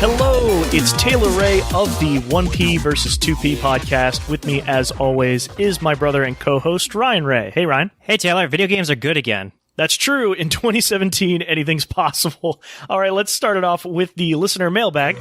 Hello, it's Taylor Ray of the 1P versus 2P podcast. With me, as always, is my brother and co-host, Ryan Ray. Hey, Ryan. Hey, Taylor. Video games are good again. That's true. In 2017, anything's possible. All right, let's start it off with the listener mailbag.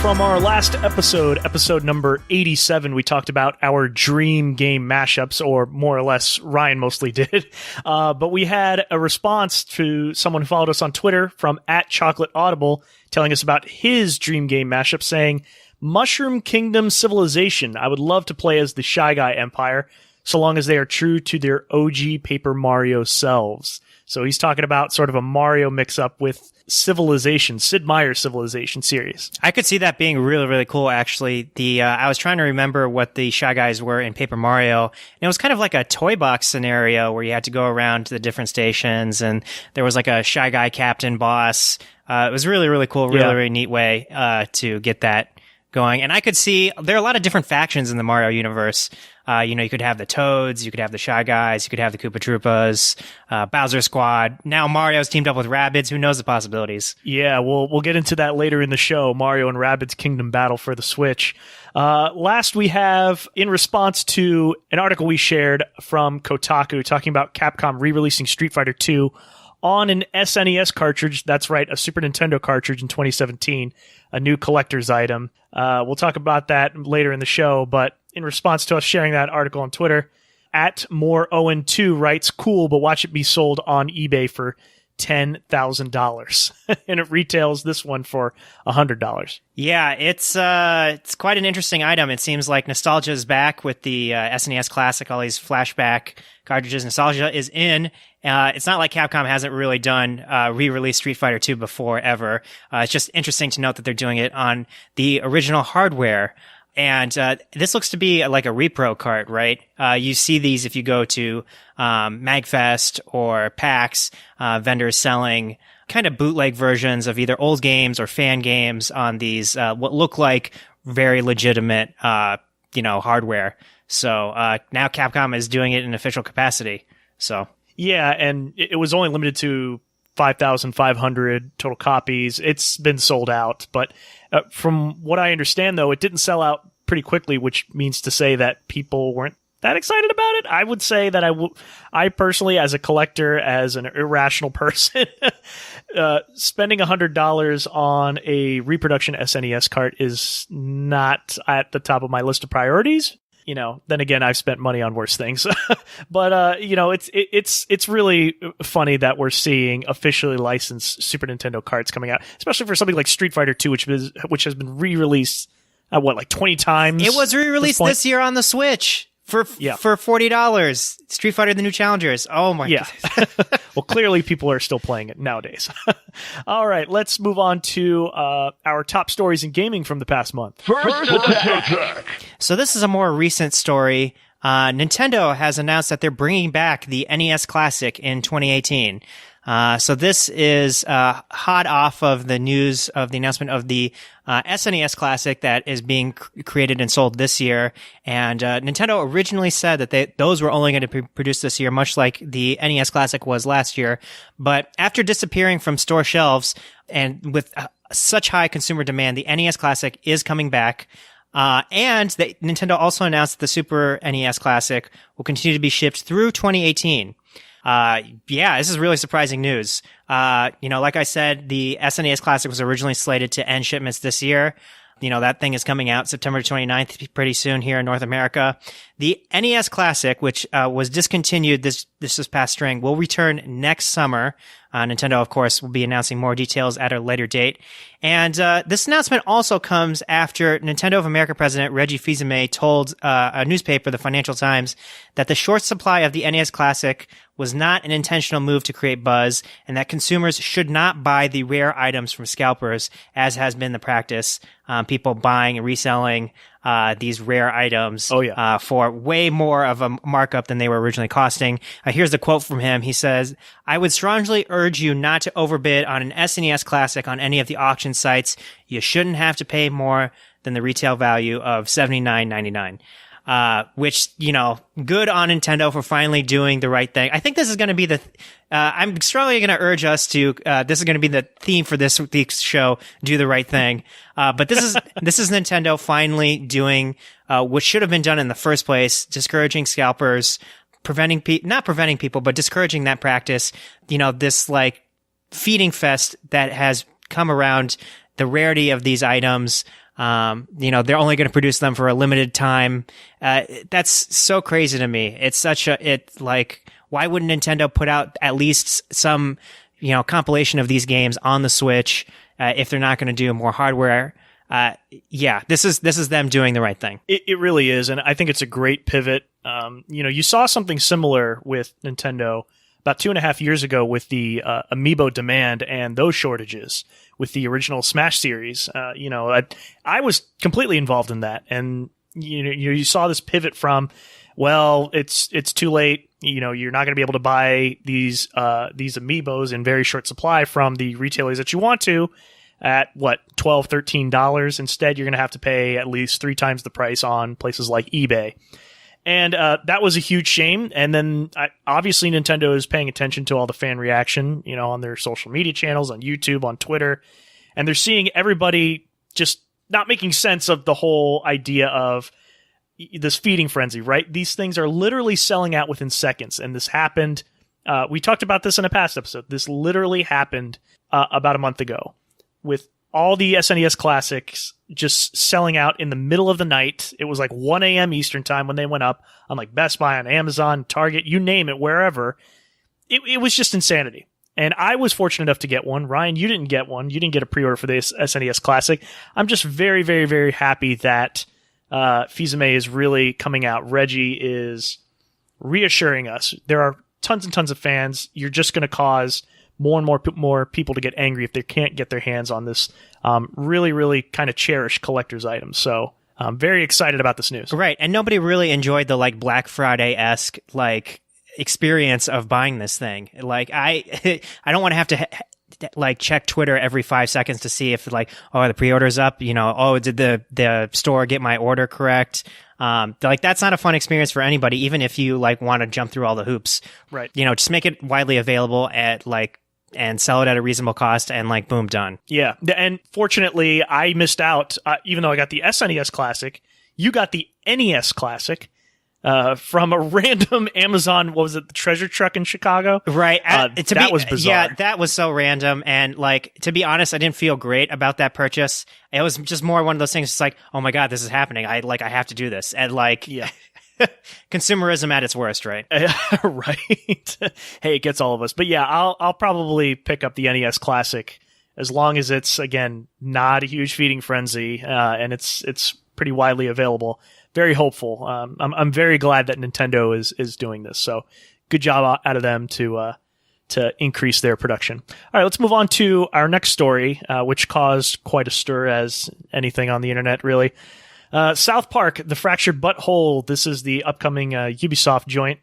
From our last episode, episode number 87, we talked about our dream game mashups, or more or less, Ryan mostly did. But we had a response to someone who followed us on Twitter from @ChocolateAudible telling us about his dream game mashup, saying, Mushroom Kingdom Civilization. I would love to play as the Shy Guy Empire, so long as they are true to their OG Paper Mario selves. So he's talking about sort of a Mario mix-up with Civilization, Sid Meier's Civilization series. I could see that being really, really cool, actually. I was trying to remember what the Shy Guys were in Paper Mario, and it was kind of like a toy box scenario where you had to go around to the different stations, and there was like a Shy Guy captain boss. It was really, really cool, really neat way to get that going. And I could see there are a lot of different factions in the Mario universe. You could have the Toads, you could have the Shy Guys, you could have the Koopa Troopas, Bowser Squad. Now Mario's teamed up with Rabbids. Who knows the possibilities? Yeah, we'll get into that later in the show. Mario and Rabbids Kingdom Battle for the Switch. Last we have, in response to an article we shared from Kotaku talking about Capcom re-releasing Street Fighter II on an SNES cartridge. That's right, a Super Nintendo cartridge in 2017, a new collector's item. We'll talk about that later in the show, but in response to us sharing that article on Twitter, @MoreOwen2 writes, cool, but watch it be sold on eBay for $10,000. And it retails this one for $100. Yeah, it's quite an interesting item. It seems like nostalgia is back with the SNES Classic, all these flashback cartridges. Nostalgia is in. It's not like Capcom hasn't really done re-release Street Fighter II before, ever. It's just interesting to note that they're doing it on the original hardware. And this looks to be like a repro cart, right? You see these if you go to MagFest or PAX, vendors selling kind of bootleg versions of either old games or fan games on these what look like very legitimate hardware. So now Capcom is doing it in official capacity. So yeah, and it was only limited to 5,500 total copies. It's been sold out, but from what I understand, though, it didn't sell out pretty quickly, which means to say that people weren't that excited about it. I would say that I personally, as a collector, as an irrational person, spending $100 on a reproduction SNES cart is not at the top of my list of priorities. Then again, I've spent money on worse things. But it's really funny that we're seeing officially licensed Super Nintendo carts coming out, especially for something like Street Fighter II, which has been re-released 20 times. It was re-released this year on the Switch for $40. Street Fighter: The New Challengers. Oh my god. Well, clearly people are still playing it nowadays. All right, let's move on to our top stories in gaming from the past month. First attack. So this is a more recent story. Nintendo has announced that they're bringing back the NES Classic in 2018. So this is hot off of the news of the announcement of the SNES Classic that is being created and sold this year. And Nintendo originally said that those were only going to be produced this year, much like the NES Classic was last year. But after disappearing from store shelves and with such high consumer demand, the NES Classic is coming back. And Nintendo also announced that the Super NES Classic will continue to be shipped through 2018. This is really surprising news. Like I said, the SNES Classic was originally slated to end shipments this year. That thing is coming out September 29th, pretty soon here in North America. The NES Classic, which was discontinued this past spring, will return next summer. Nintendo, of course, will be announcing more details at a later date. And this announcement also comes after Nintendo of America president Reggie Fils-Aimé told a newspaper, the Financial Times, that the short supply of the NES Classic was not an intentional move to create buzz, and that consumers should not buy the rare items from scalpers, as has been the practice. People buying and reselling these rare items for way more of a markup than they were originally costing. Here's the quote from him. He says, "I would strongly urge you not to overbid on an SNES Classic on any of the auction sites. You shouldn't have to pay more than the retail value of $79.99. which, good on Nintendo for finally doing the right thing. I think this is going to be I'm strongly going to urge us to, this is going to be the theme for this week's show, do the right thing. But this is Nintendo finally doing, what should have been done in the first place, discouraging scalpers, not preventing people, but discouraging that practice. This like feeding fest that has come around the rarity of these items. They're only going to produce them for a limited time. That's so crazy to me. Why wouldn't Nintendo put out at least some, compilation of these games on the Switch, if they're not going to do more hardware? This is them doing the right thing. It really is. And I think it's a great pivot. You saw something similar with Nintendo about 2.5 years ago with the Amiibo demand and those shortages with the original Smash series. I was completely involved in that. And, you saw this pivot from, well, it's too late. You're not going to be able to buy these Amiibos in very short supply from the retailers that you want to at $12, $13. Instead, you're going to have to pay at least 3 times the price on places like eBay. And that was a huge shame. And then obviously Nintendo is paying attention to all the fan reaction, on their social media channels, on YouTube, on Twitter. And they're seeing everybody just not making sense of the whole idea of this feeding frenzy, right? These things are literally selling out within seconds. And this happened. We talked about this in a past episode. This literally happened about a month ago with all the SNES classics just selling out in the middle of the night. It was like 1 a.m. Eastern time when they went up on like Best Buy, on Amazon, Target, you name it, wherever. It was just insanity. And I was fortunate enough to get one. Ryan, you didn't get one. You didn't get a pre-order for this SNES Classic. I'm just very, very, very happy that Fils-Aimé is really coming out. Reggie is reassuring us. There are tons and tons of fans. You're just going to cause more and more people to get angry if they can't get their hands on this really, really kind of cherished collector's item. So I'm very excited about this news. Right. And nobody really enjoyed the like Black Friday-esque like experience of buying this thing. Like I don't want to have to like check Twitter every 5 seconds to see if like, oh, the pre-order's up, did the store get my order correct? Like that's not a fun experience for anybody, even if you like want to jump through all the hoops. Right. Just make it widely available at like and sell it at a reasonable cost and like boom, done. Yeah. And fortunately I missed out, even though I got the SNES Classic, you got the NES Classic. From a random Amazon, what was it, the treasure truck in Chicago? Right. That was bizarre. Yeah, that was so random. And like, to be honest, I didn't feel great about that purchase. It was just more one of those things. It's like, oh my God, this is happening. I have to do this. And like, yeah. Consumerism at its worst, right? Right. Hey, it gets all of us. But yeah, I'll probably pick up the NES Classic as long as it's, again, not a huge feeding frenzy, and it's pretty widely available. Very hopeful. I'm very glad that Nintendo is doing this. So good job out of them to increase their production. All right, let's move on to our next story, which caused quite a stir as anything on the internet, really. South Park: The Fractured Butthole. This is the upcoming Ubisoft joint.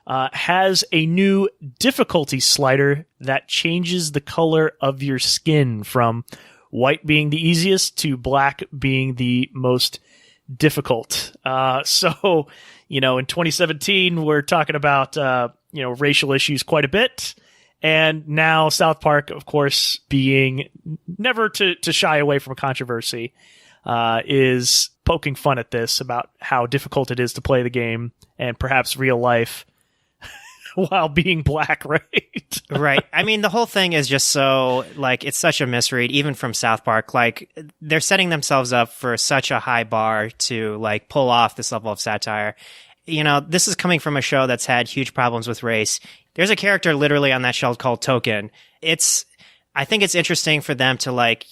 Has a new difficulty slider that changes the color of your skin from white being the easiest to black being the most difficult. So, in 2017, we're talking about, racial issues quite a bit. And now South Park, of course, being never to shy away from a controversy, is poking fun at this about how difficult it is to play the game and perhaps real life while being black, right? Right. I mean, the whole thing is just so, like, it's such a misread, even from South Park. Like, they're setting themselves up for such a high bar to, like, pull off this level of satire. This is coming from a show that's had huge problems with race. There's a character literally on that show called Token. I think it's interesting for them to, like,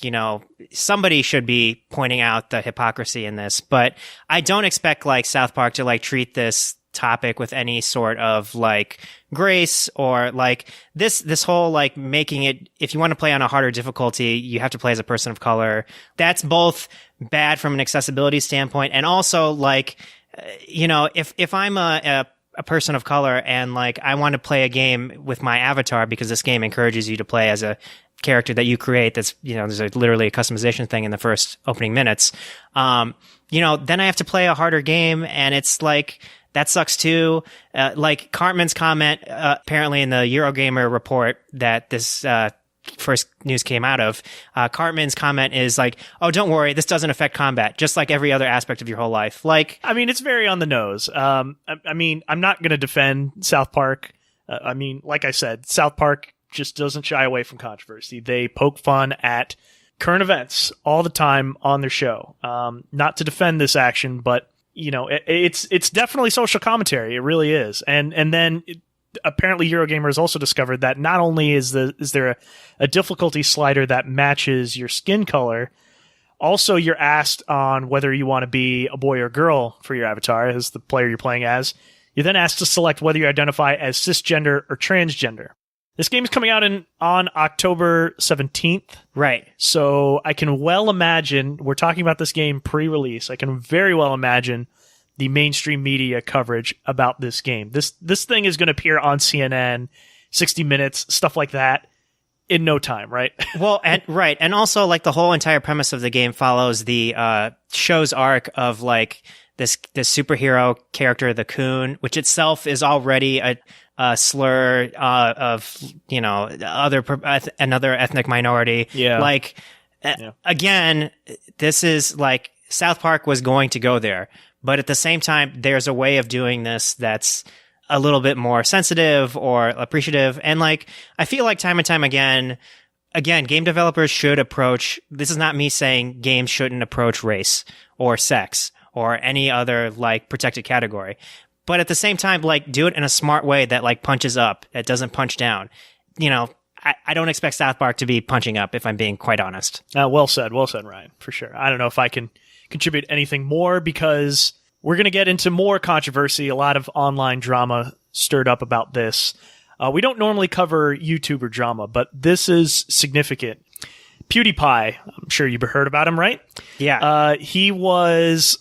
somebody should be pointing out the hypocrisy in this, but I don't expect, like, South Park to, like, treat this topic with any sort of like grace or like this whole like making it, if you want to play on a harder difficulty, you have to play as a person of color. That's both bad from an accessibility standpoint and also like, if I'm a person of color and like I want to play a game with my avatar because this game encourages you to play as a character that you create that's, there's literally a customization thing in the first opening minutes. Then I have to play a harder game, and it's like, that sucks too. Like Cartman's comment, apparently in the Eurogamer report that this, first news came out of, Cartman's comment is like, oh, don't worry, this doesn't affect combat, just like every other aspect of your whole life. Like, I mean, it's very on the nose. I'm not going to defend South Park. Like I said, South Park just doesn't shy away from controversy. They poke fun at current events all the time on their show. Not to defend this action, but it's definitely social commentary. It really is. And then apparently Eurogamer has also discovered that not only is there a difficulty slider that matches your skin color, also you're asked on whether you want to be a boy or girl for your avatar as the player you're playing as. You're then asked to select whether you identify as cisgender or transgender. This game is coming out on October 17th. Right. So I can well imagine, we're talking about this game pre-release, I can very well imagine the mainstream media coverage about this game. This thing is going to appear on CNN, 60 Minutes, stuff like that, in no time, right? Well, and also like the whole entire premise of the game follows the show's arc of like this superhero character, the Coon, which itself is already a slur of another ethnic minority. Yeah. Like again, this is like South Park was going to go there. But at the same time, there's a way of doing this that's a little bit more sensitive or appreciative. And like, I feel like time and time again, game developers should approach, this is not me saying games shouldn't approach race or sex or any other like protected category. But at the same time, like do it in a smart way that like punches up, that doesn't punch down. I don't expect South Park to be punching up, if I'm being quite honest. Well said, Ryan, for sure. I don't know if I can contribute anything more because we're going to get into more controversy, a lot of online drama stirred up about this. We don't normally cover YouTuber drama, but this is significant. PewDiePie, I'm sure you've heard about him, right? Yeah. He was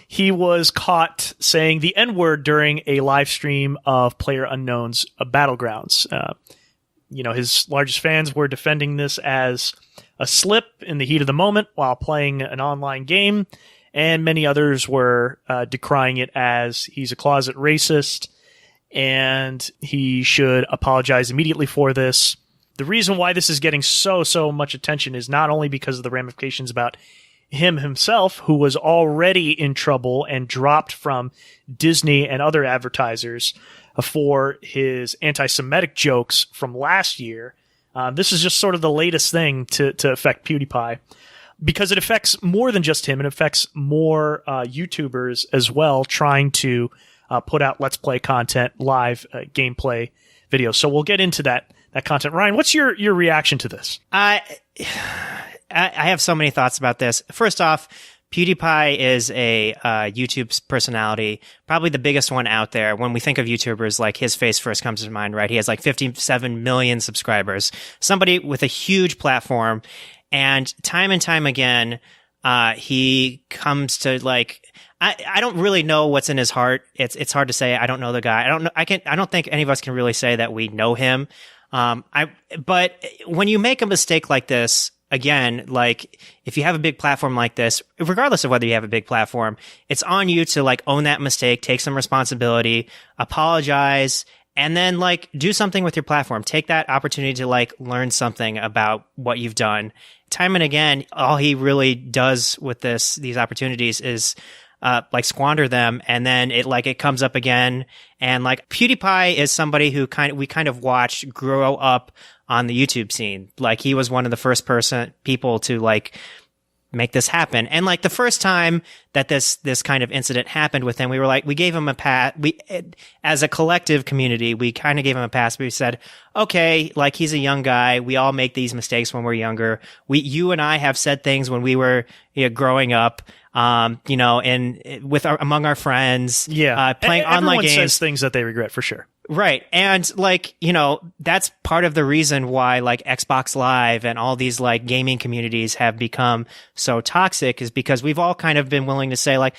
he was caught saying the N-word during a live stream of PlayerUnknown's Battlegrounds. His largest fans were defending this as a slip in the heat of the moment while playing an online game, and many others were decrying it as he's a closet racist and he should apologize immediately for this. The reason why this is getting so much attention is not only because of the ramifications about him himself, who was already in trouble and dropped from Disney and other advertisers for his anti-Semitic jokes from last year. This is just sort of the latest thing to affect PewDiePie, because it affects more than just him. It affects more YouTubers as well, trying to put out Let's Play content, live gameplay videos. So we'll get into that content. Ryan, what's your reaction to this? I have so many thoughts about this. First off, PewDiePie is a YouTube personality, probably the biggest one out there. When we think of YouTubers, like his face first comes to mind, right? He has like 57 million subscribers, somebody with a huge platform. And time again, he comes to like, I don't really know what's in his heart. It's hard to say. I don't know the guy. I don't think any of us can really say that we know him. But when you make a mistake like this, again, like if you have a big platform like this, regardless of whether you have a big platform, it's on you to like own that mistake, take some responsibility, apologize, and then like do something with your platform. Take that opportunity to like learn something about what you've done. Time and again, all he really does with these opportunities is like squander them, and then it comes up again. And like PewDiePie is somebody who we kind of watched grow up on the YouTube scene. Like he was one of the first people to like make this happen. And like the first time that this kind of incident happened with him, we gave him a pass. As a collective community, we kind of gave him a pass. We said, okay, like he's a young guy. We all make these mistakes when we're younger. You and I have said things when we were growing up. and among our friends, playing online everyone games. says things that they regret for sure. Right. And that's part of the reason why like Xbox Live and all these like gaming communities have become so toxic, is because we've all kind of been willing to say like,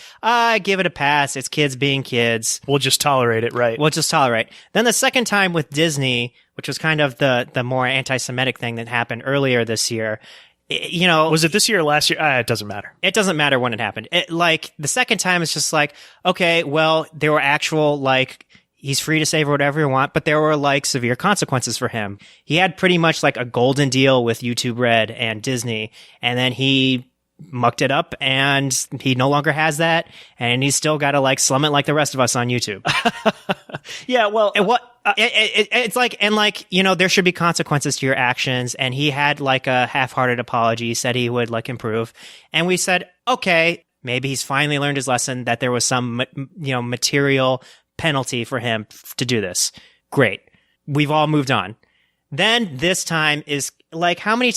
give it a pass. It's kids being kids. We'll just tolerate it. Right. We'll just tolerate. Then the second time with Disney, which was kind of the more anti-Semitic thing that happened earlier this year. Was it this year or last year? It doesn't matter. It doesn't matter when it happened. Like the second time, it's just like, okay, well, there were actual like, he's free to say whatever he wants, but there were like severe consequences for him. He had pretty much like a golden deal with YouTube Red and Disney, and then he mucked it up and he no longer has that, and he's still got to like slum it like the rest of us on YouTube. Yeah, well, and it's like, and like, there should be consequences to your actions. And he had like a half-hearted apology. He said he would like improve. And we said, okay, maybe he's finally learned his lesson, that there was some, material penalty for him to do this. Great. We've all moved on. Then this time is like, how many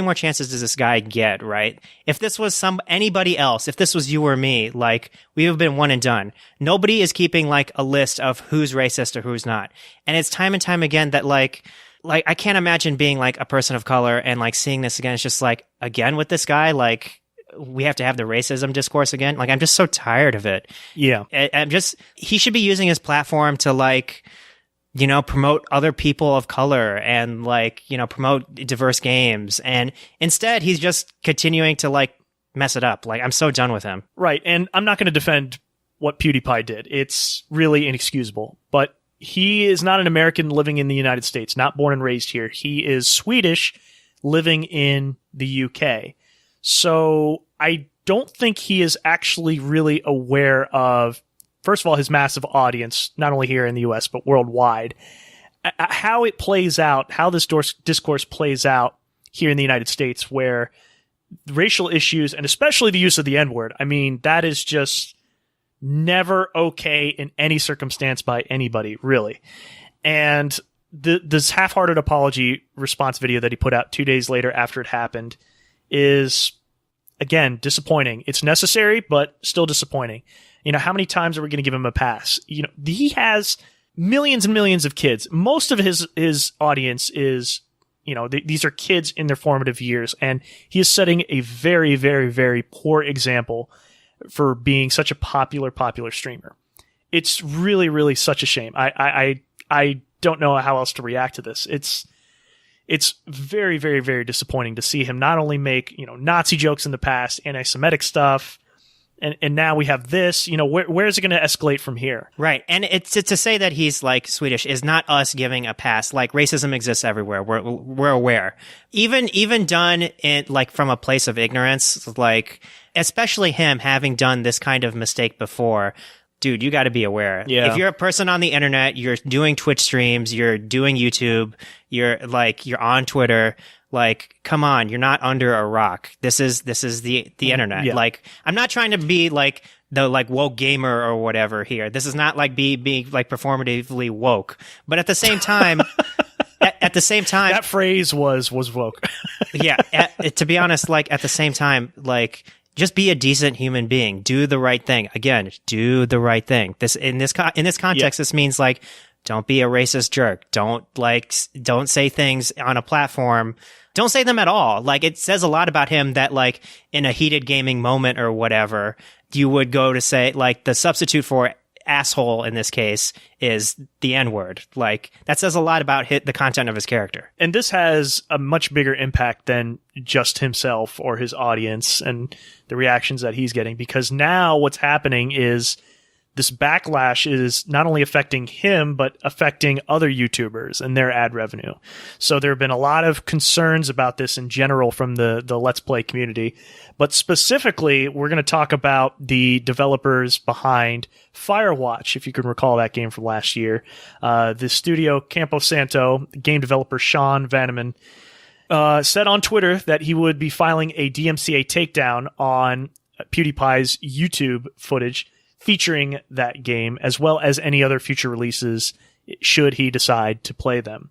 more chances does this guy get, right? If this was anybody else, if this was you or me, like, we have been one and done. Nobody is keeping like a list of who's racist or who's not. And it's time and time again that like I can't imagine being like a person of color and like seeing this again. It's just like, again with this guy, like, we have to have the racism discourse again. Like, I'm just so tired of it. Yeah. He should be using his platform to like, promote other people of color and like, promote diverse games. And instead he's just continuing to like mess it up. Like, I'm so done with him. Right. And I'm not going to defend what PewDiePie did. It's really inexcusable, but he is not an American living in the United States, not born and raised here. He is Swedish living in the UK. So I don't think he is actually really aware of, first of all, his massive audience, not only here in the US, but worldwide, how it plays out, how this discourse plays out here in the United States, where racial issues, and especially the use of the N-word, I mean, that is just never okay in any circumstance by anybody, really. And this half-hearted apology response video that he put out 2 days later after it happened is, again, disappointing. It's necessary, but still disappointing. How many times are we going to give him a pass? He has millions and millions of kids. Most of his audience is, these are kids in their formative years, and he is setting a very, very, very poor example for being such a popular streamer. It's really, really such a shame. I don't know how else to react to this. It's very, very, very disappointing to see him not only make, Nazi jokes in the past, anti-Semitic stuff, and now we have this, where is it going to escalate from here? Right. And it's to say that he's like Swedish is not us giving a pass. Like, racism exists everywhere. We're aware. Even done in like from a place of ignorance, like, especially him having done this kind of mistake before. Dude, you got to be aware. Yeah. If you're a person on the internet, you're doing Twitch streams, you're doing YouTube, you're on Twitter, like, come on, you're not under a rock. This is the internet. Yeah. Like, I'm not trying to be like the like woke gamer or whatever here. This is not like being like performatively woke. But at the same time, at the same time, that phrase was woke. Yeah. To be honest, like, at the same time, like, just be a decent human being. Do the right thing. Again, do the right thing. In this context, This means like, don't be a racist jerk. Don't say things on a platform. Don't say them at all. Like, it says a lot about him that like in a heated gaming moment or whatever, you would go to say like the substitute for asshole in this case is the N-word. Like, that says a lot about the content of his character. And this has a much bigger impact than just himself or his audience and the reactions that he's getting, because now what's happening is this backlash is not only affecting him, but affecting other YouTubers and their ad revenue. So there have been a lot of concerns about this in general from the Let's Play community. But specifically, we're going to talk about the developers behind Firewatch, if you can recall that game from last year. The studio Campo Santo, game developer Sean Vanneman, said on Twitter that he would be filing a DMCA takedown on PewDiePie's YouTube footage featuring that game, as well as any other future releases should he decide to play them.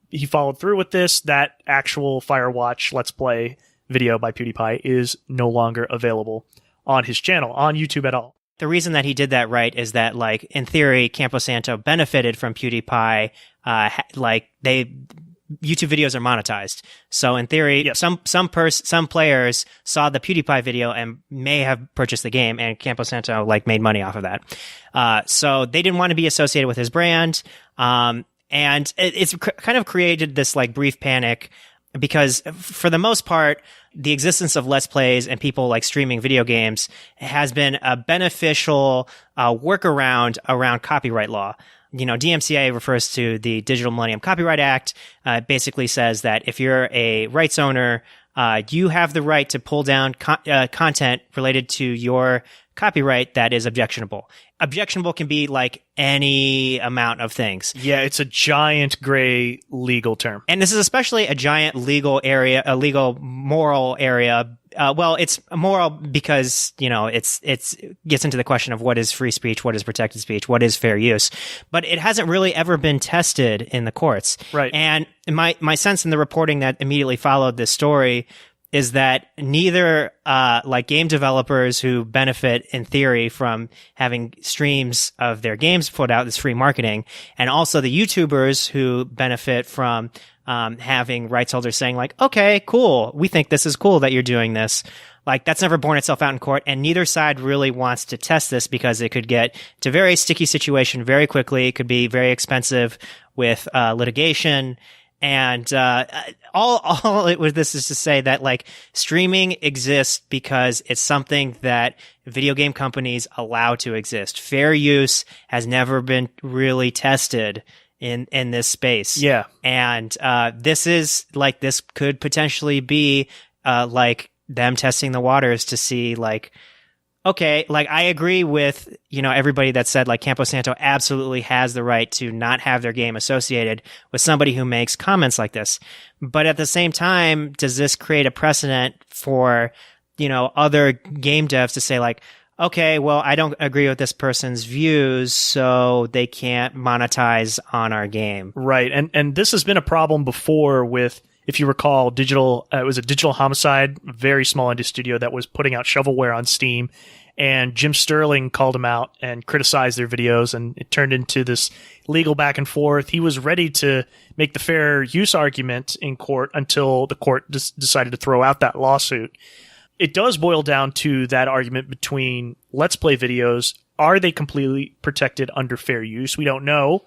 He followed through with this. That actual Firewatch Let's Play video by PewDiePie is no longer available on his channel, on YouTube at all. The reason that he did that right is that, like, in theory, Camposanto benefited from PewDiePie. YouTube videos are monetized. So in theory, Yes. some players saw the PewDiePie video and may have purchased the game, and Camposanto made money off of that. So they didn't want to be associated with his brand. And it's kind of created this brief panic, because for the most part, the existence of Let's Plays and people streaming video games has been a beneficial workaround around copyright law. DMCA refers to the Digital Millennium Copyright Act. It basically says that if you're a rights owner, you have the right to pull down content related to your copyright that is objectionable. Objectionable can be any amount of things. Yeah, it's a giant gray legal term. And this is especially a giant legal area, a legal moral area. Well, it's moral because, it's gets into the question of what is free speech, what is protected speech, what is fair use. But it hasn't really ever been tested in the courts. Right. And my sense in the reporting that immediately followed this story is that neither game developers who benefit in theory from having streams of their games put out as free marketing, and also the YouTubers who benefit from having rights holders saying okay, cool, we think this is cool that you're doing this. That's never borne itself out in court, and neither side really wants to test this because it could get to a very sticky situation very quickly. It could be very expensive with litigation. And all it was this is to say that streaming exists because it's something that video game companies allow to exist. Fair use has never been really tested in this space. Yeah. And this is this could potentially be them testing the waters to see okay, I agree with, everybody that said Camposanto absolutely has the right to not have their game associated with somebody who makes comments like this. But at the same time, does this create a precedent for, other game devs to say okay, well, I don't agree with this person's views, so they can't monetize on our game. Right. And this has been a problem before with, if you recall, it was a Digital Homicide, a very small indie studio that was putting out shovelware on Steam, and Jim Sterling called them out and criticized their videos, and it turned into this legal back and forth. He was ready to make the fair use argument in court until the court decided to throw out that lawsuit. It does boil down to that argument between Let's Play videos. Are they completely protected under fair use? We don't know.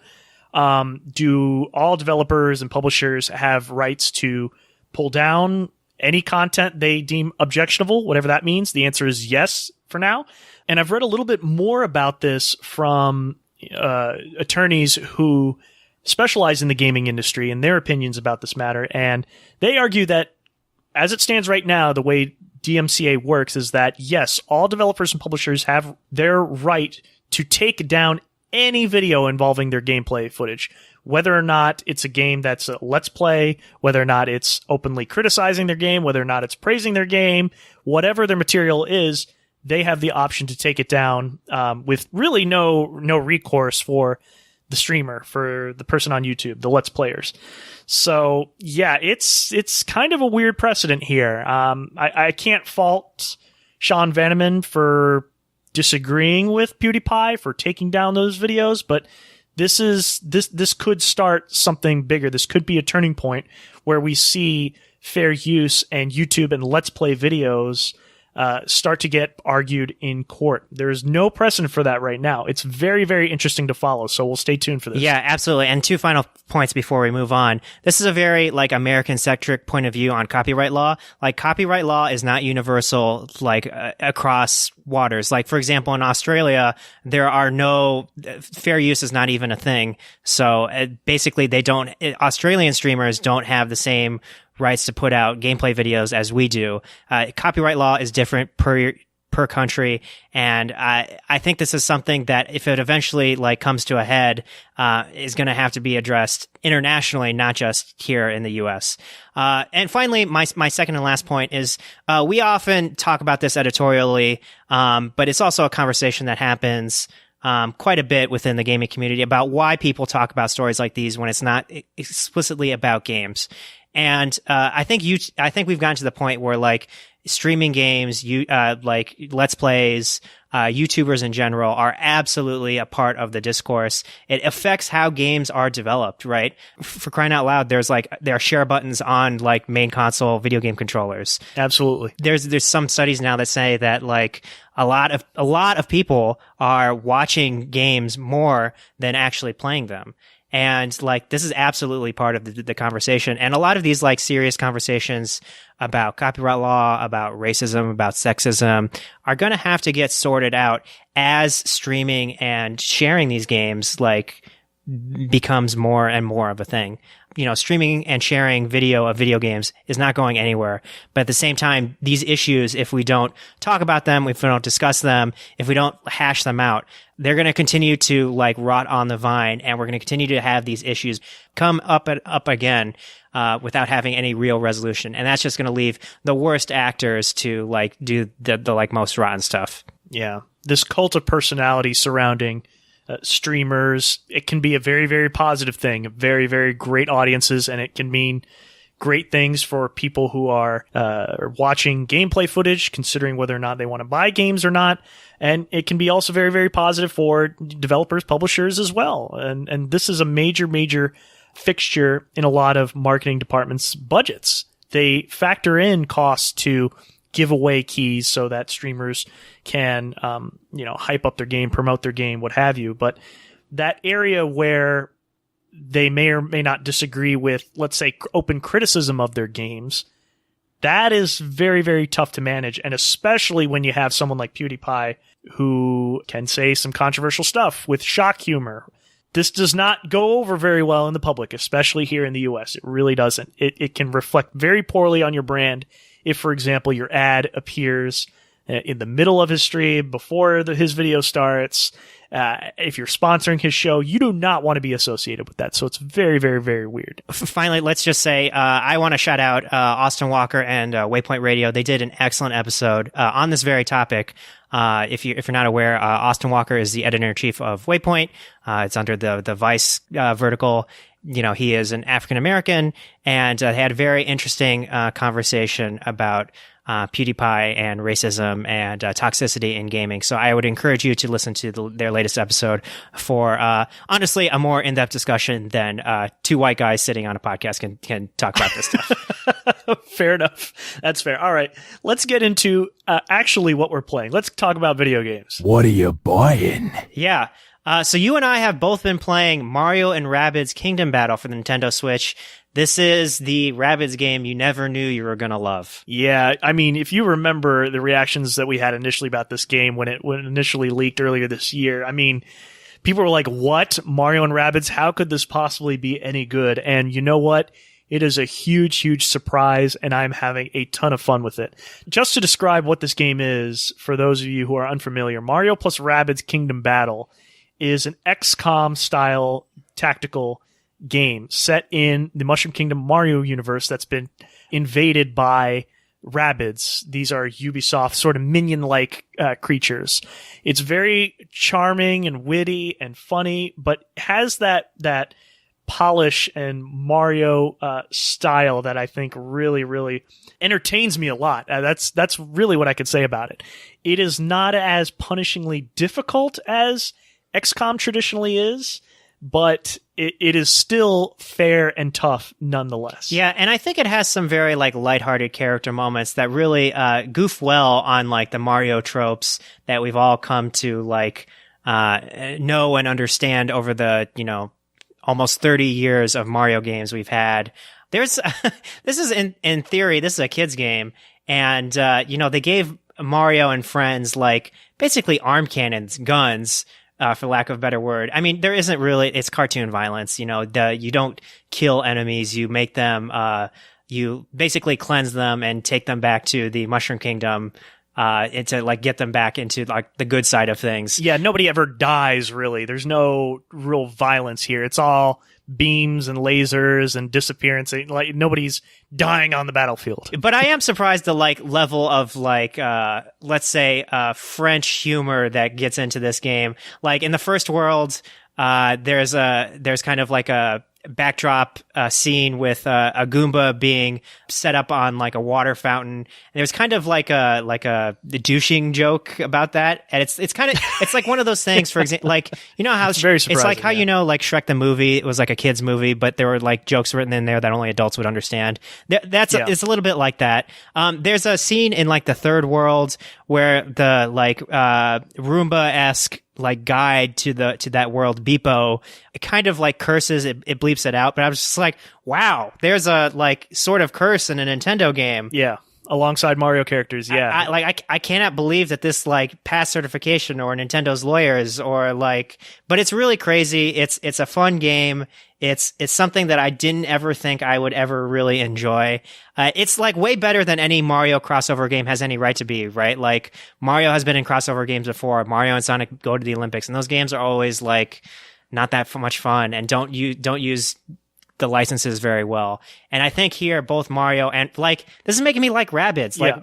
Do all developers and publishers have rights to pull down any content they deem objectionable, whatever that means? The answer is yes for now. And I've read a little bit more about this from attorneys who specialize in the gaming industry and their opinions about this matter. And they argue that as it stands right now, the way DMCA works is that, yes, all developers and publishers have their right to take down any video involving their gameplay footage, whether or not it's a game that's a Let's Play, whether or not it's openly criticizing their game, whether or not it's praising their game, whatever their material is, they have the option to take it down with really no recourse for the streamer, for the person on YouTube, the Let's Players. So yeah, it's kind of a weird precedent here. I can't fault Sean Vanneman for disagreeing with PewDiePie for taking down those videos, but this could start something bigger. This could be a turning point where we see fair use and YouTube and Let's Play videos start to get argued in court. There is no precedent for that right now. It's very, very interesting to follow, so we'll stay tuned for this. Yeah, absolutely. And two final points before we move on. This is a very American-centric point of view on copyright law. Copyright law is not universal across waters. For example, in Australia, there are no fair use is not even a thing. So basically, Australian streamers don't have the same rights to put out gameplay videos as we do. Copyright law is different per country, and I think this is something that, if it eventually comes to a head, is going to have to be addressed internationally, not just here in the U.S. And finally, my second and last point is we often talk about this editorially, but it's also a conversation that happens quite a bit within the gaming community about why people talk about stories like these when it's not explicitly about games. And I think we've gotten to the point where like streaming games, like Let's Plays, YouTubers in general are absolutely a part of the discourse. It affects how games are developed, right? For crying out loud, there are share buttons on like main console video game controllers. Absolutely. There's some studies now that say that like a lot of people are watching games more than actually playing them. And like, this is absolutely part of the conversation. And a lot of these like serious conversations about copyright law, about racism, about sexism are going to have to get sorted out as streaming and sharing these games like becomes more and more of a thing. You know, streaming and sharing video of video games is not going anywhere. But at the same time, these issues, if we don't talk about them, if we don't discuss them, if we don't hash them out, they're going to continue to like rot on the vine, and we're going to continue to have these issues come up again without having any real resolution. And that's just going to leave the worst actors to like do the like most rotten stuff. Yeah. This cult of personality surrounding streamers, it can be a very, very positive thing, very, very great audiences, and it can mean great things for people who are watching gameplay footage, considering whether or not they want to buy games or not. And it can be also very, very positive for developers, publishers as well. And this is a major, major fixture in a lot of marketing departments' budgets. They factor in costs to give away keys so that streamers can, hype up their game, promote their game, what have you. But that area where they may or may not disagree with, let's say, open criticism of their games, that is very, very tough to manage. And especially when you have someone like PewDiePie who can say some controversial stuff with shock humor. This does not go over very well in the public, especially here in the US. It really doesn't. It can reflect very poorly on your brand if, for example, your ad appears in the middle of his stream, before his video starts. If you're sponsoring his show, you do not want to be associated with that. So it's very, very, very weird. Finally, let's just say I want to shout out Austin Walker and Waypoint Radio. They did an excellent episode on this very topic. If you're not aware, Austin Walker is the editor-in-chief of Waypoint. It's under the Vice vertical. You know, he is an African American, and they had a very interesting conversation about PewDiePie and racism and toxicity in gaming. So I would encourage you to listen to their latest episode for honestly a more in-depth discussion than two white guys sitting on a podcast can talk about this stuff. Fair enough. That's fair. All right. Let's get into actually what we're playing. Let's talk about video games. What are you buying? Yeah. So you and I have both been playing Mario and Rabbids Kingdom Battle for the Nintendo Switch. This is the Rabbids game you never knew you were going to love. Yeah, I mean, if you remember the reactions that we had initially about this game when it initially leaked earlier this year, I mean, people were like, what? Mario and Rabbids? How could this possibly be any good? And you know what? It is a huge, huge surprise, and I'm having a ton of fun with it. Just to describe what this game is, for those of you who are unfamiliar, Mario plus Rabbids Kingdom Battle is an XCOM-style tactical game set in the Mushroom Kingdom Mario universe that's been invaded by Rabbids. These are Ubisoft sort of minion-like creatures. It's very charming and witty and funny, but has that polish and Mario style that I think really, really entertains me a lot. That's really what I could say about it. It is not as punishingly difficult as XCOM traditionally is, but it is still fair and tough nonetheless. Yeah, and I think it has some very like lighthearted character moments that really goof well on like the Mario tropes that we've all come to like know and understand over the, almost 30 years of Mario games we've had. There's this is in theory, this is a kid's game, and they gave Mario and friends like basically arm cannons, guns, for lack of a better word. I mean, there isn't really, it's cartoon violence, you don't kill enemies, you make them, you basically cleanse them and take them back to the Mushroom Kingdom, and to like get them back into like the good side of things. Yeah, nobody ever dies really. There's no real violence here. It's all beams and lasers and disappearance. Like nobody's dying on the battlefield. But I am surprised the like level of like let's say French humor that gets into this game. Like in the first world, there's kind of like a backdrop scene with a Goomba being set up on like a water fountain. And there's kind of like a douching joke about that, and it's kind of it's like one of those things. For example, like you know how It's very it's like surprising, how yeah. you know like Shrek the movie, it was like a kids movie, but there were like jokes written in there that only adults would understand. It's a little bit like that. There's a scene in like the third world where the like Roomba-esque like guide to that world, Beepo, it kind of like curses, it bleeps it out, but I was just like, wow, there's a like sort of curse in a Nintendo game. Yeah, alongside Mario characters. Yeah, I cannot believe that this like passed certification or Nintendo's lawyers or like, but it's really crazy. It's a fun game. It's something that I didn't ever think I would ever really enjoy. It's like way better than any Mario crossover game has any right to be, right? Like Mario has been in crossover games before. Mario and Sonic go to the Olympics, and those games are always like not that much fun and don't use the licenses very well. And I think here both Mario and like this is making me like Rabbids. Like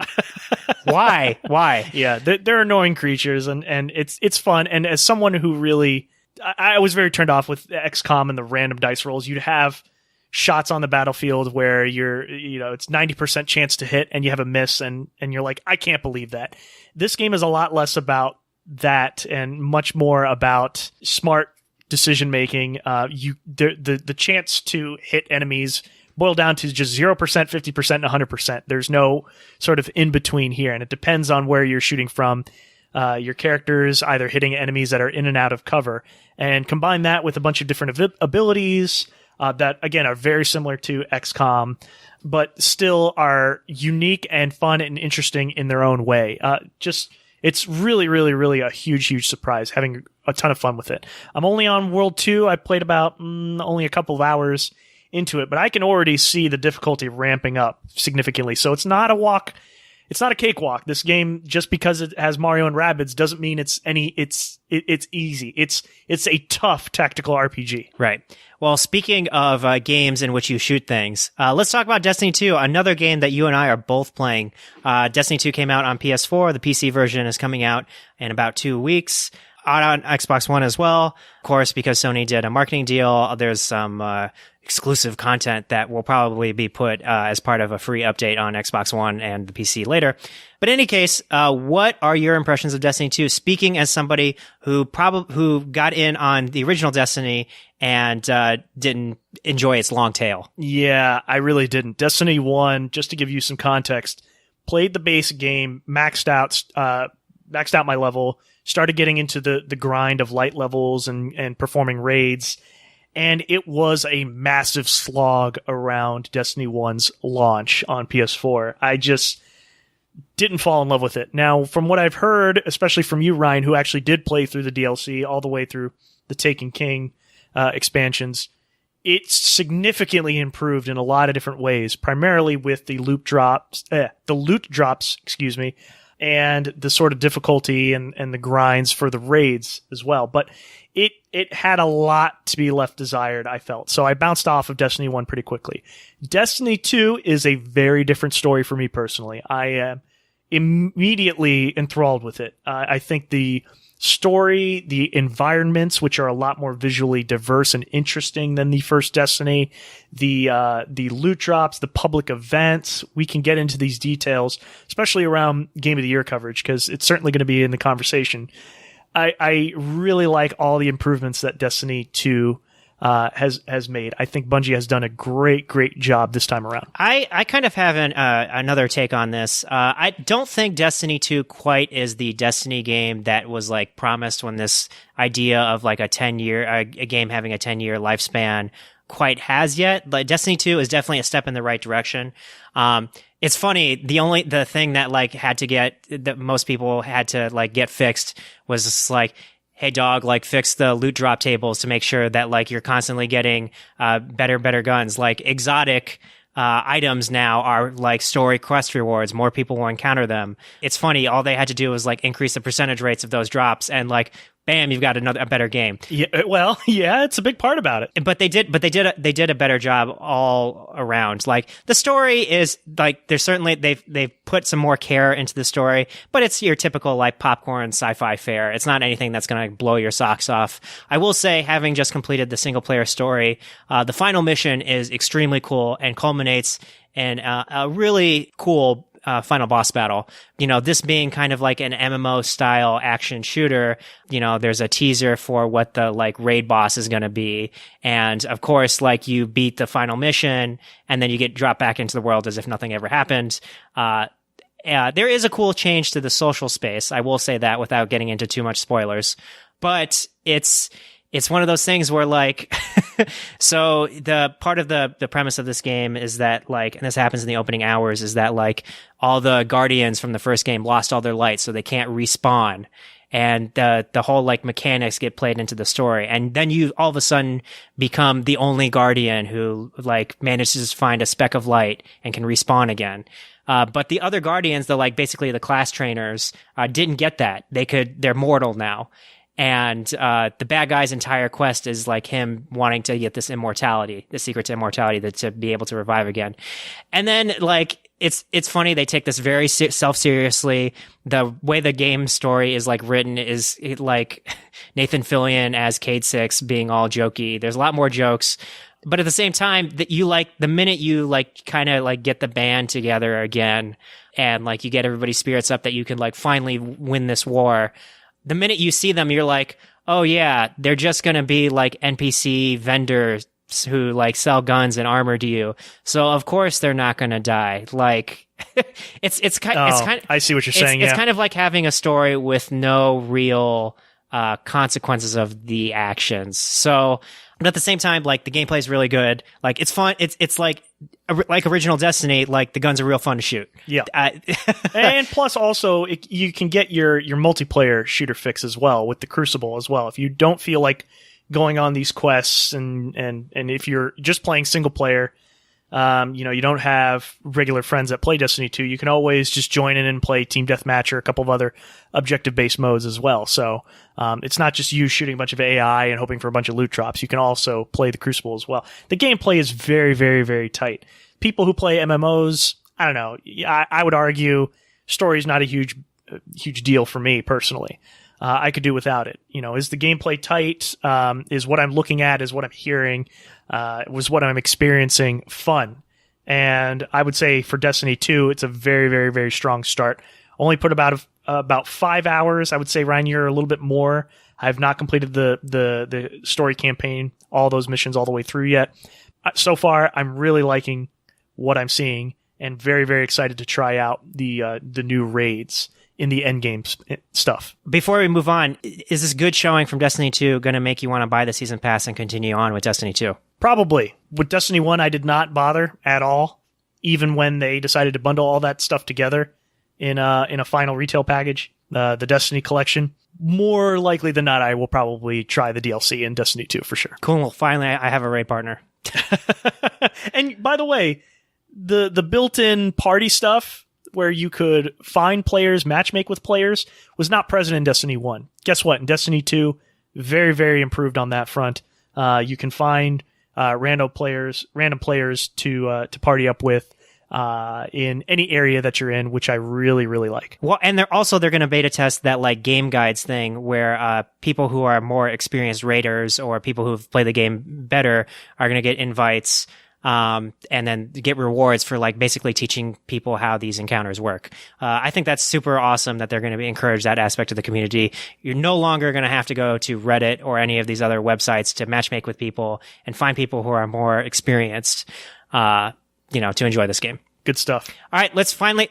why? Yeah, they're annoying creatures, and it's fun. And as someone who really, I was very turned off with XCOM and the random dice rolls. You'd have shots on the battlefield where it's 90% chance to hit and you have a miss, and you're like, I can't believe that. This game is a lot less about that and much more about smart decision making. The chance to hit enemies boil down to just 0%, 50%, and 100%. There's no sort of in between here, and it depends on where you're shooting from. Your characters either hitting enemies that are in and out of cover, and combine that with a bunch of different abilities that, again, are very similar to XCOM, but still are unique and fun and interesting in their own way. It's really, really, really a huge, huge surprise, having a ton of fun with it. I'm only on World 2. I played about only a couple of hours into it, but I can already see the difficulty ramping up significantly. So it's not a walk. It's not a cakewalk. This game, just because it has Mario and Rabbids, doesn't mean it's easy. It's a tough tactical RPG. Right. Well, speaking of games in which you shoot things, let's talk about Destiny 2, another game that you and I are both playing. Destiny 2 came out on PS4. The PC version is coming out in about 2 weeks. Out on Xbox One as well. Of course, because Sony did a marketing deal, there's some exclusive content that will probably be put as part of a free update on Xbox One and the PC later. But in any case, what are your impressions of Destiny 2? Speaking as somebody who got in on the original Destiny and didn't enjoy its long tail. Yeah, I really didn't. Destiny 1, just to give you some context, played the base game, maxed out my level, started getting into the grind of light levels and performing raids, and it was a massive slog around Destiny 1's launch on PS4. I just didn't fall in love with it. Now, from what I've heard, especially from you, Ryan, who actually did play through the DLC all the way through the Taken King expansions, it's significantly improved in a lot of different ways, primarily with the loot drops, and the sort of difficulty and the grinds for the raids as well. But it had a lot to be left desired, I felt. So I bounced off of Destiny 1 pretty quickly. Destiny 2 is a very different story for me personally. I am immediately enthralled with it. I think the story, the environments, which are a lot more visually diverse and interesting than the first Destiny, the loot drops, the public events, we can get into these details, especially around Game of the Year coverage, because it's certainly going to be in the conversation. I really like all the improvements that Destiny 2 has made. I think Bungie has done a great job this time around. I kind of have another take on this. I don't think Destiny 2 quite is the Destiny game that was like promised when this idea of like a game having a 10-year lifespan quite has yet. But Destiny 2 is definitely a step in the right direction. It's funny. The thing that like that most people had to like get fixed was just like, hey dog, like fix the loot drop tables to make sure that like you're constantly getting better guns. Like exotic items now are like story quest rewards. More people will encounter them. It's funny. All they had to do was like increase the percentage rates of those drops, and like bam, you've got a better game. Yeah, well, yeah, it's a big part about it. But they did a better job all around. Like the story is like there's certainly they've put some more care into the story, but it's your typical like popcorn sci-fi fare. It's not anything that's going to blow your socks off. I will say, having just completed the single player story, the final mission is extremely cool and culminates in a really cool final boss battle. You know, this being kind of like an MMO style action shooter, you know, there's a teaser for what the like raid boss is going to be. And of course, like you beat the final mission and then you get dropped back into the world as if nothing ever happened. There is a cool change to the social space. I will say that without getting into too much spoilers, but it's one of those things where like, so the part of the premise of this game is that like, and this happens in the opening hours, is that like all the guardians from the first game lost all their lights, so they can't respawn. And the whole like mechanics get played into the story. And then you all of a sudden become the only guardian who like manages to find a speck of light and can respawn again. But the other guardians, basically the class trainers, didn't get that. They're mortal now. And the bad guy's entire quest is like him wanting to get this immortality, the secret to immortality, to be able to revive again. And then like it's funny, they take this very self-seriously. The way the game story is like written is like Nathan Fillion as Cade Six being all jokey. There's a lot more jokes. But at the same time, that you like the minute you like kind of like get the band together again and like you get everybody's spirits up that you can like finally win this war. The minute you see them, you're like, oh yeah, they're just going to be like NPC vendors who like sell guns and armor to you. So of course they're not going to die. Like it's kind of, I see what you're saying. It's kind of like having a story with no real consequences of the actions. So, but at the same time, like the gameplay is really good. Like it's fun. It's like original Destiny. Like the guns are real fun to shoot. Yeah, and plus also you can get your multiplayer shooter fix as well with the Crucible as well. If you don't feel like going on these quests and if you're just playing single player, you don't have regular friends that play Destiny 2, you can always just join in and play Team Deathmatch or a couple of other objective-based modes as well. So it's not just you shooting a bunch of AI and hoping for a bunch of loot drops. You can also play the Crucible as well. The gameplay is very, very, very tight. People who play MMOs, I don't know, I would argue story is not a huge deal for me personally. I could do without it. You know, is the gameplay tight? Is what I'm looking at, is what I'm hearing, was what I'm experiencing fun? And I would say for Destiny 2, it's a very, very, very strong start. Only put about 5 hours. I would say, Ryan, you're a little bit more. I have not completed the story campaign, all those missions all the way through yet. So far, I'm really liking what I'm seeing and very, very excited to try out the new raids in the endgame stuff. Before we move on, is this good showing from Destiny 2 going to make you want to buy the season pass and continue on with Destiny 2? Probably. With Destiny 1, I did not bother at all, even when they decided to bundle all that stuff together in a final retail package, the Destiny collection. More likely than not, I will probably try the DLC in Destiny 2 for sure. Cool. Well, finally, I have a raid partner. And by the way, the built-in party stuff where you could find players, matchmake with players, was not present in Destiny 1. Guess what? In Destiny 2, very, very improved on that front. You can find random players to party up with in any area that you're in, which I really, really like. Well, and they're going to beta test that like game guides thing where people who are more experienced raiders or people who've played the game better are going to get invites. And then get rewards for like basically teaching people how these encounters work. I think that's super awesome that they're going to encourage that aspect of the community. You're no longer going to have to go to Reddit or any of these other websites to matchmake with people and find people who are more experienced, to enjoy this game. Good stuff. All right, let's finally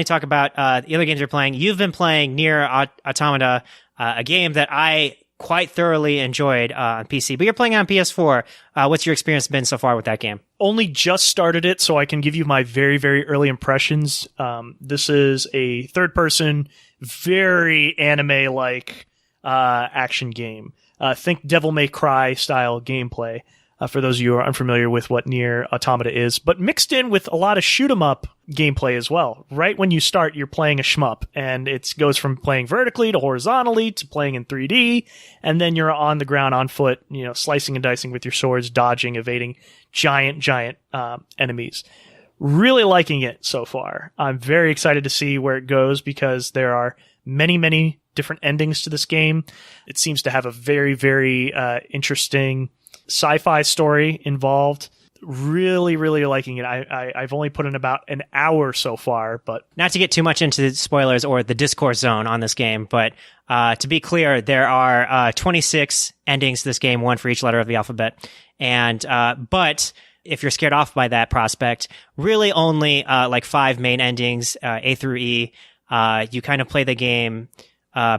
talk about the other games you're playing. You've been playing Nier Automata, a game that I quite thoroughly enjoyed on PC, but you're playing on PS4. What's your experience been so far with that game? Only just started it, so I can give you my very, very early impressions. This is a third-person, very anime-like action game. Think Devil May Cry style gameplay, for those of you who are unfamiliar with what Nier Automata is, but mixed in with a lot of shoot 'em up gameplay as well. Right when you start, you're playing a shmup, and it goes from playing vertically to horizontally to playing in 3D, and then you're on the ground on foot, slicing and dicing with your swords, dodging, evading giant enemies. Really liking it so far. I'm very excited to see where it goes because there are many different endings to this game. It seems to have a very interesting sci-fi story involved. Really liking it. I've only put in about an hour so far, but not to get too much into spoilers or the discourse zone on this game, but to be clear, there are 26 endings to this game, one for each letter of the alphabet. And but if you're scared off by that prospect, really only like 5 main endings, A through E. You kind of play the game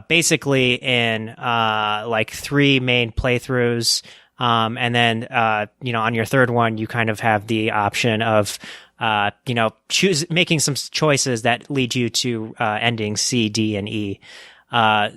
basically in like 3 main playthroughs. And then, on your third one, you kind of have the option of, making some choices that lead you to, endings C, D, and E.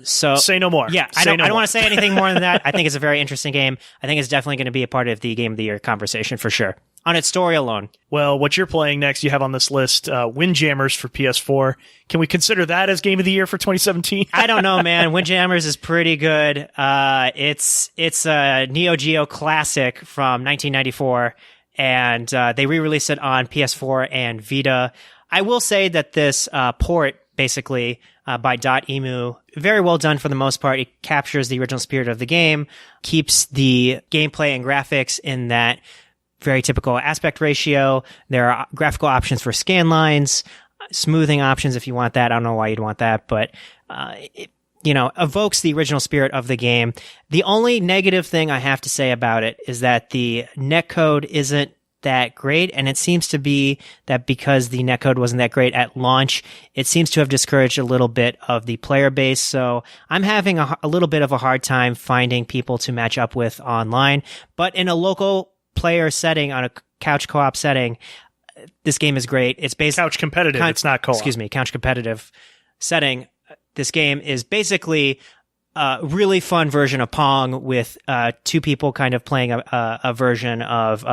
So say no more. Yeah, I don't want to say anything more than that. I think it's a very interesting game. I think it's definitely going to be a part of the Game of the Year conversation for sure. On its story alone. Well, what you're playing next, you have on this list, Windjammers for PS4. Can we consider that as Game of the Year for 2017? I don't know, man. Windjammers is pretty good. It's a Neo Geo classic from 1994, and they re-released it on PS4 and Vita. I will say that this port, basically, by .emu, very well done for the most part. It captures the original spirit of the game, keeps the gameplay and graphics in that very typical aspect ratio. There are graphical options for scan lines, smoothing options if you want that. I don't know why you'd want that, but it evokes the original spirit of the game. The only negative thing I have to say about it is that the netcode isn't that great, and it seems to be that because the netcode wasn't that great at launch, it seems to have discouraged a little bit of the player base. So I'm having a little bit of a hard time finding people to match up with online, but in a local player setting, on a couch co-op setting, this game is great. It's based couch competitive. It's not co-op. Excuse me, couch competitive setting. This game is basically a really fun version of Pong with 2 people kind of playing a version of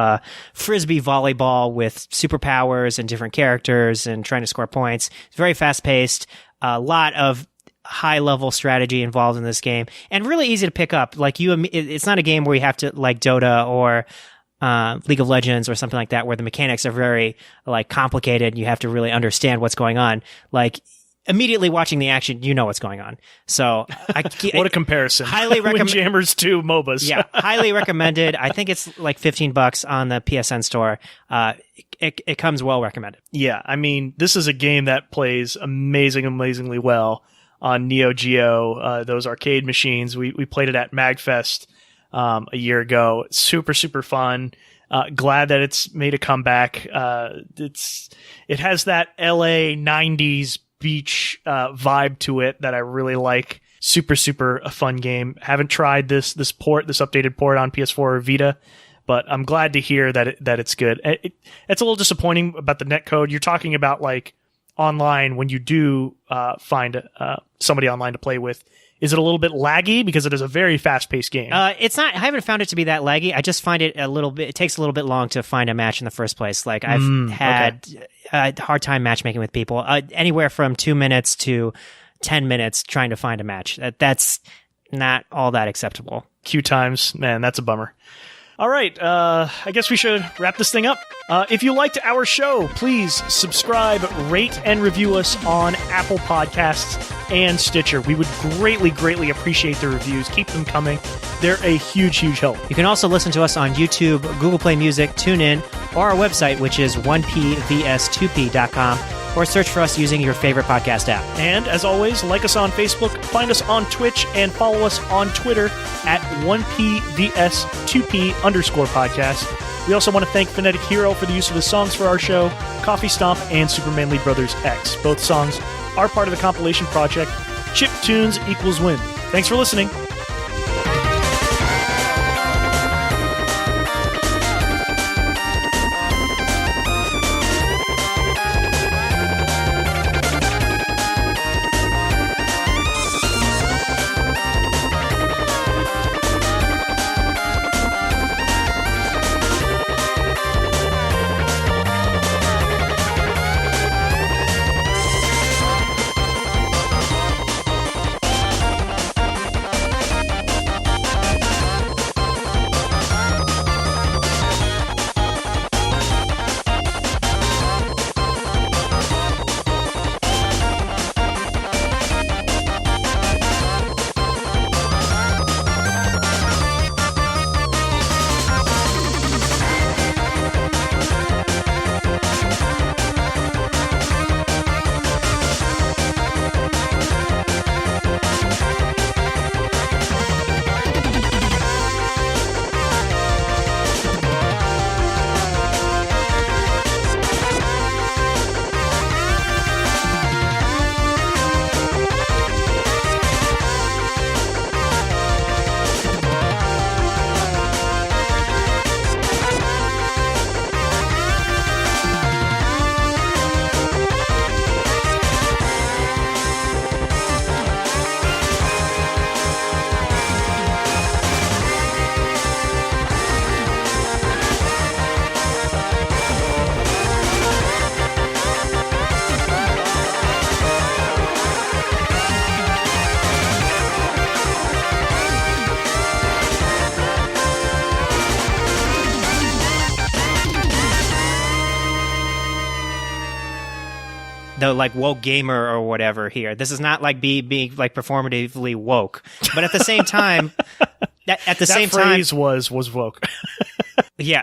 frisbee volleyball with superpowers and different characters and trying to score points. It's very fast paced. A lot of high level strategy involved in this game, and really easy to pick up. Like it's not a game where you have to, like Dota or League of Legends or something like that, where the mechanics are very like complicated. You have to really understand what's going on. Like immediately watching the action, you know what's going on. So what a comparison. Highly recommend Windjammers 2 MOBAs. Yeah, highly recommended. I think it's like $15 on the PSN store. It comes well recommended. Yeah, I mean, this is a game that plays amazingly well on Neo Geo, those arcade machines. We played it at MagFest a year ago. Super fun. Glad that it's made a comeback. It has that LA 90s beach vibe to it that I really like. Super a fun game. Haven't tried this updated port on PS4 or Vita, but I'm glad to hear that it's good. It's a little disappointing about the netcode. You're talking about like online when you do find somebody online to play with. Is it a little bit laggy because it is a very fast-paced game? It's not. I haven't found it to be that laggy. I just find it a little bit. It takes a little bit long to find a match in the first place. Like I've had a hard time matchmaking with people. Anywhere from 2 minutes to 10 minutes trying to find a match. That's not all that acceptable. Queue times, man, that's a bummer. All right, I guess we should wrap this thing up. If you liked our show, please subscribe, rate, and review us on Apple Podcasts and Stitcher. We would greatly appreciate the reviews. Keep them coming. They're a huge help. You can also listen to us on YouTube, Google Play Music, TuneIn, or our website, which is 1pvs2p.com, or search for us using your favorite podcast app. And as always, like us on Facebook, find us on Twitch, and follow us on Twitter at 1pvs2p_podcast. We also want to thank Phonetic Hero for the use of the songs for our show, Coffee Stomp, and Super Manly Brothers X. Both songs are part of the compilation project Chip Tunes Equals Win. Thanks for listening. the like woke gamer or whatever here. This is not like being like performatively woke, but at the same time, That phrase was woke. Yeah,